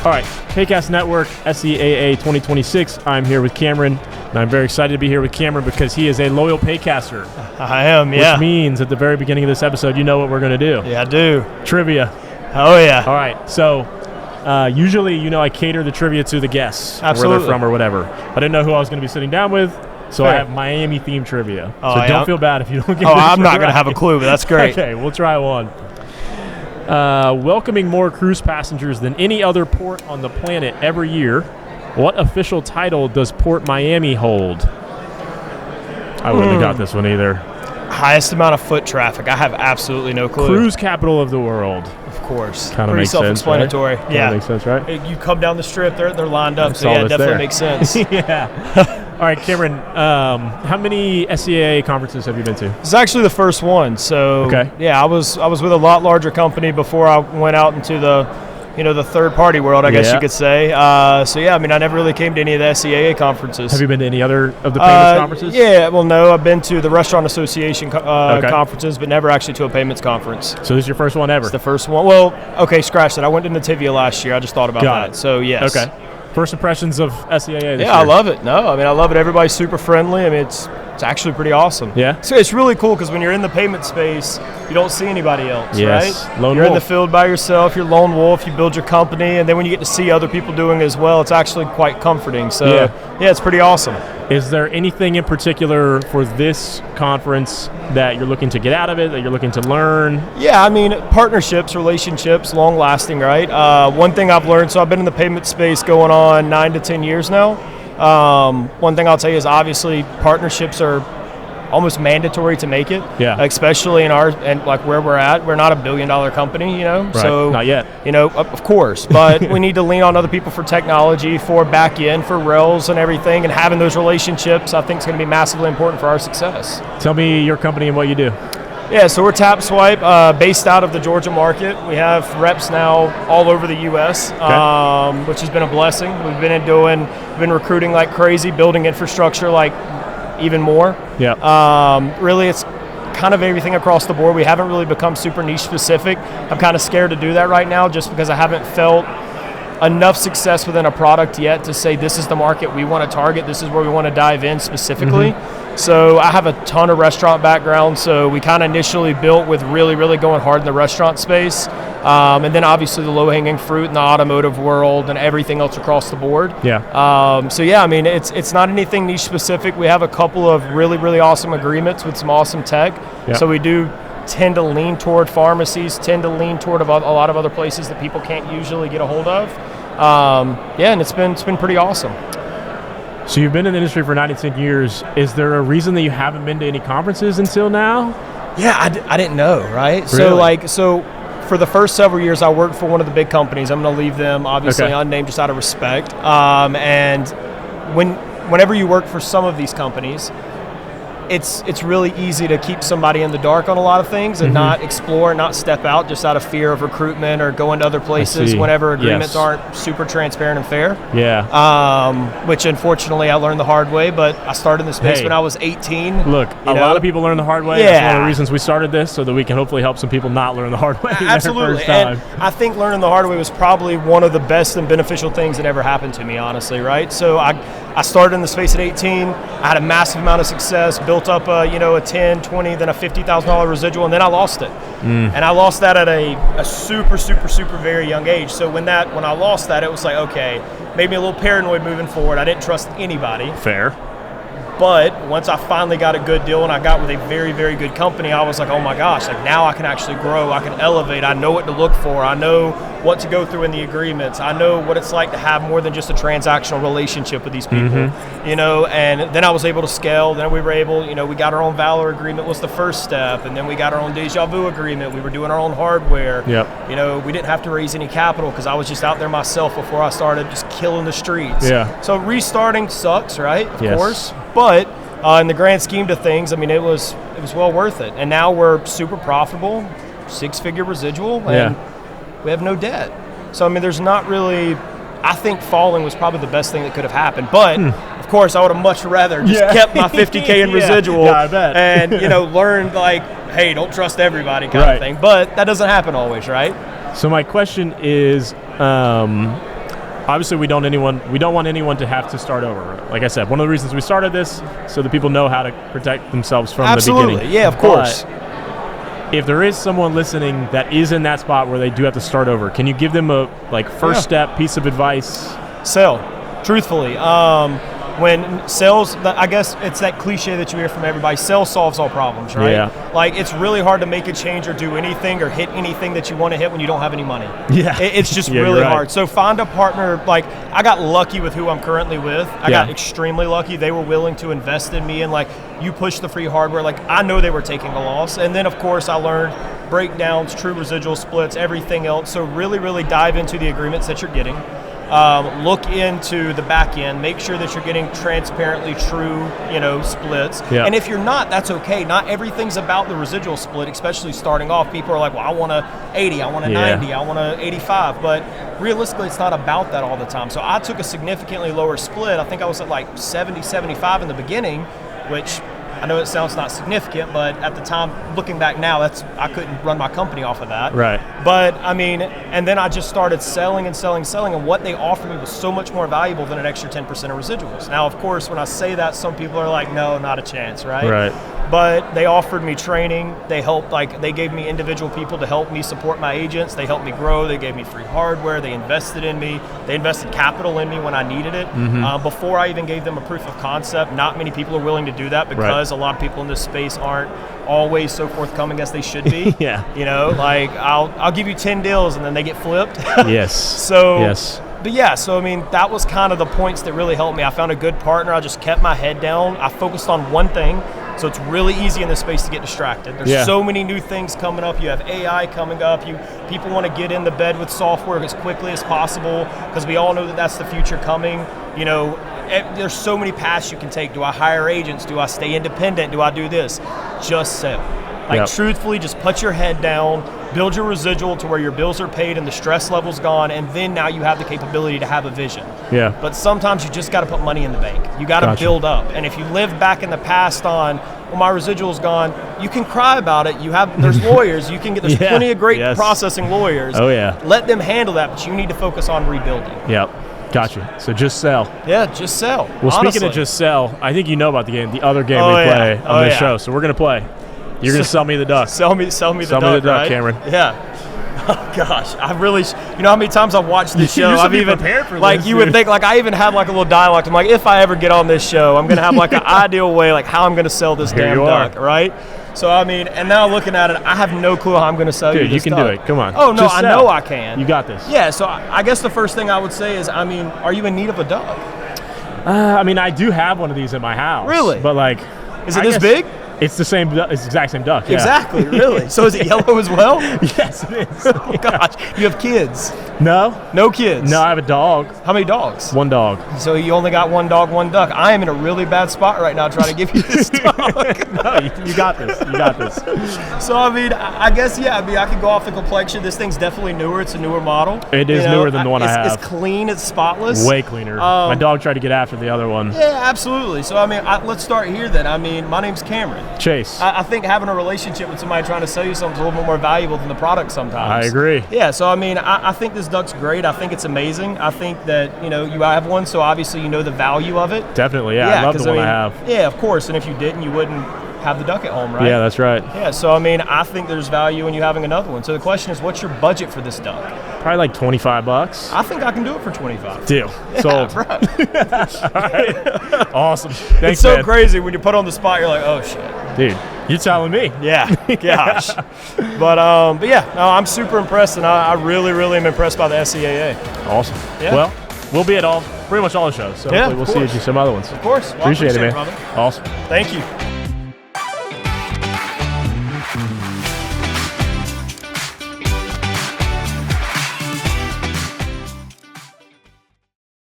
All right, Paycast Network, SEAA 2026. I'm here with Cameron, and I'm very excited to be here with Cameron because he is a loyal Paycaster. I am, yeah. Which means at the very beginning of this episode, you know what we're going to do. Yeah, I do. Trivia. Oh, yeah. All right, so usually, I cater the trivia to the guests, Absolutely. where they're from or whatever. I didn't know who I was going to be sitting down with, so I have Miami-themed trivia. So don't feel bad if you don't get this I'm not right. going to have a clue, but that's great. Okay, we'll try one. Welcoming more cruise passengers than any other port on the planet every year, what official title does Port Miami hold? I wouldn't have got this one either. Highest amount of foot traffic. I have absolutely no clue. Cruise capital of the world. Of course. Kind of Pretty makes sense, self-explanatory. right? Yeah. Makes sense, right? You come down the strip, they're lined up, so yeah, it definitely makes sense. Yeah. All right, Cameron, how many SEAA conferences have you been to? It's actually the first one. So yeah, I was with a lot larger company before I went out into the third party world, I guess you could say. So yeah, I never really came to any of the SEAA conferences. Have you been to any other of the payments conferences? Yeah, well, no, I've been to the Restaurant Association conferences, but never actually to a payments conference. So this is your first one ever? It's the first one. Well, okay, scratch that. I went to Nativia last year. I just thought about that. So yes. Okay. First impressions of SEAA this year? Yeah, I love it. No, I love it. Everybody's super friendly. It's actually pretty awesome. Yeah. So it's really cool because when you're in the payment space, you don't see anybody else, right? Lone you're wolf. in the field by yourself. You're lone wolf. You build your company, and then when you get to see other people doing it as well, it's actually quite comforting. So yeah, it's pretty awesome. Is there anything in particular for this conference that you're looking to get out of it, that you're looking to learn? Yeah, partnerships, relationships, long-lasting, right? One thing I've learned, so I've been in the payment space going on 9 to 10 years now. One thing I'll tell you is obviously partnerships are almost mandatory to make it. Yeah. Especially in where we're at. We're not a $1 billion company, Right. So not yet. Of course, but we need to lean on other people for technology, for back end, for rails and everything, and having those relationships I think is going to be massively important for our success. Tell me your company and what you do. Yeah, so we're TapSwipe, based out of the Georgia market. We have reps now all over the U.S., which has been a blessing. We've been recruiting like crazy, building infrastructure like even more. Yeah. Really, it's kind of everything across the board. We haven't really become super niche specific. I'm kind of scared to do that right now just because I haven't felt enough success within a product yet to say this is the market we want to target, this is where we want to dive in specifically. So I have a ton of restaurant background, so we kind of initially built with really, really going hard in the restaurant space, and then obviously the low-hanging fruit in the automotive world and everything else across the board. Yeah. So yeah, it's not anything niche specific. We have a couple of really, really awesome agreements with some awesome tech. Yeah. So we do tend to lean toward pharmacies, tend to lean toward a lot of other places that people can't usually get a hold of. And it's been pretty awesome. So you've been in the industry for 9 to 10 years. Is there a reason that you haven't been to any conferences until now? Yeah, I didn't know, right? Really? So for the first several years, I worked for one of the big companies. I'm going to leave them, obviously, unnamed just out of respect. And whenever you work for some of these companies, it's really easy to keep somebody in the dark on a lot of things and not explore, not step out just out of fear of recruitment or going to other places whenever agreements aren't super transparent and fair. Yeah. Which unfortunately I learned the hard way, but I started in the space when I was 18. Look, a lot of people learn the hard way. Yeah. That's one of the reasons we started this, so that we can hopefully help some people not learn the hard way. Absolutely. And I think learning the hard way was probably one of the best and beneficial things that ever happened to me, honestly, right? So I started in the space at 18. I had a massive amount of success, built up a 10, 20, then a $50,000 residual, and then I lost it. And I lost that at a super, super, super very young age. So when I lost that, it was like, okay, made me a little paranoid moving forward. I didn't trust anybody. Fair. But once I finally got a good deal and I got with a very, very good company, I was like, oh my gosh, like now I can actually grow, I can elevate, I know what to look for, I know what to go through in the agreements, I know what it's like to have more than just a transactional relationship with these people, and then I was able to scale. Then we were able, we got our own Valor agreement was the first step, and then we got our own Deja Vu agreement. We were doing our own hardware. We didn't have to raise any capital because I was just out there myself before I started just killing the streets. So restarting sucks, right? Of course. But in the grand scheme of things, it was well worth it. And now we're super profitable, 6-figure residual, and we have no debt. So there's not really. I think falling was probably the best thing that could have happened. But of course, I would have much rather just kept my $50K in residual I bet. and learned like, hey, don't trust everybody kind of thing. But that doesn't happen always, right? So my question is, obviously we don't want anyone to have to start over. Like I said, one of the reasons we started this so that people know how to protect themselves from the beginning. Yeah, of course. But if there is someone listening that is in that spot where they do have to start over, can you give them a first step piece of advice? Sell, truthfully. When sales, I guess it's that cliche that you hear from everybody, sales solves all problems, right? Yeah. Like, it's really hard to make a change or do anything or hit anything that you want to hit when you don't have any money. Yeah. It's just Yeah, really you're right. hard. So find a partner. Like, I got lucky with who I'm currently with. I got extremely lucky. They were willing to invest in me, and like, you push the free hardware. Like, I know they were taking a loss. And then, of course, I learned breakdowns, true residual splits, everything else. So really, really dive into the agreements that you're getting. Look into the back end, make sure that you're getting transparently true, splits. Yeah. And if you're not, that's okay. Not everything's about the residual split, especially starting off. People are like, well, I want a 80, I want a 90, I want a 85. But realistically, it's not about that all the time. So I took a significantly lower split. I think I was at like 70, 75 in the beginning, which I know it sounds not significant, but at the time, looking back now, I couldn't run my company off of that. Right. But I mean, and then I just started selling, and what they offered me was so much more valuable than an extra 10% of residuals. Now, of course, when I say that, some people are like, no, not a chance, right? Right. But they offered me training. They helped, they gave me individual people to help me support my agents. They helped me grow. They gave me free hardware. They invested in me. They invested capital in me when I needed it. Mm-hmm. Before I even gave them a proof of concept, not many people are willing to do that because a lot of people in this space aren't always so forthcoming as they should be. Yeah. I'll give you 10 deals and then they get flipped. Yes. But yeah, so I mean, that was kind of the points that really helped me. I found a good partner. I just kept my head down. I focused on one thing. So it's really easy in this space to get distracted. There's so many new things coming up. You have AI coming up. People want to get in the bed with software as quickly as possible because we all know that that's the future coming. There's so many paths you can take. Do I hire agents? Do I stay independent? Do I do this? Just sell. Truthfully, just put your head down, build your residual to where your bills are paid and the stress level's gone, and then now you have the capability to have a vision. Yeah. But sometimes you just got to put money in the bank. You got to build up. And if you live back in the past on, well, my residual's gone, you can cry about it. There's lawyers. There's plenty of great processing lawyers. Oh, yeah. Let them handle that, but you need to focus on rebuilding. Yep. Gotcha. So just sell. Yeah, just sell. Well, honestly. Speaking of just sell, I think you know about the other game we play on this show. So we're going to play. You're going to sell me the duck. Sell me the duck, right? Cameron. Yeah. Oh, gosh. I really, how many times I've watched this show? I've even prepared for this. You would think, I even have a little dialogue. I'm like, if I ever get on this show, I'm going to have an ideal way, how I'm going to sell this damn duck, right? So, I mean, and now looking at it, I have no clue how I'm going to sell you this duck. You can do it. Come on. Oh, no, I know I can. You got this. Yeah, so I guess the first thing I would say is, are you in need of a duck? I do have one of these in my house. Really? But, is it this big? It's the same. It's the exact same duck. Yeah. Exactly. Really. So is it yellow as well? Yes, it is. Oh gosh, you have kids? No kids. No, I have a dog. How many dogs? One dog. So you only got one dog, one duck. I am in a really bad spot right now trying to give you this dog. No, you got this. You got this. So I guess I could go off the complexion. This thing's definitely newer. It's a newer model. It is newer than the one I have. It's clean. It's spotless. Way cleaner. My dog tried to get after the other one. Yeah, absolutely. So let's start here then. My name's Cameron. Chase. I think having a relationship with somebody trying to sell you something is a little bit more valuable than the product sometimes. I agree. Yeah, so I think this duck's great. I think it's amazing. I think that, you have one, so obviously you know the value of it. Definitely, yeah. I love the one I have. Yeah, of course, and if you didn't, you wouldn't have the duck at home, right? Yeah, that's right. Yeah, so I think there's value in you having another one. So the question is, what's your budget for this duck? Probably $25. I think I can do it for $25. Deal. Yeah, sold. Bro. All right. Awesome. Thanks, it's so man. crazy when you put on the spot. You're like, oh shit. Dude, you're telling me. Yeah. Gosh. But yeah, no, I'm super impressed, and I really, really am impressed by the SEAA. Awesome. Yeah. Well, we'll be at pretty much all the shows. So hopefully we'll see you at some other ones. Of course. Well, appreciate it, man. Brother. Awesome. Thank you.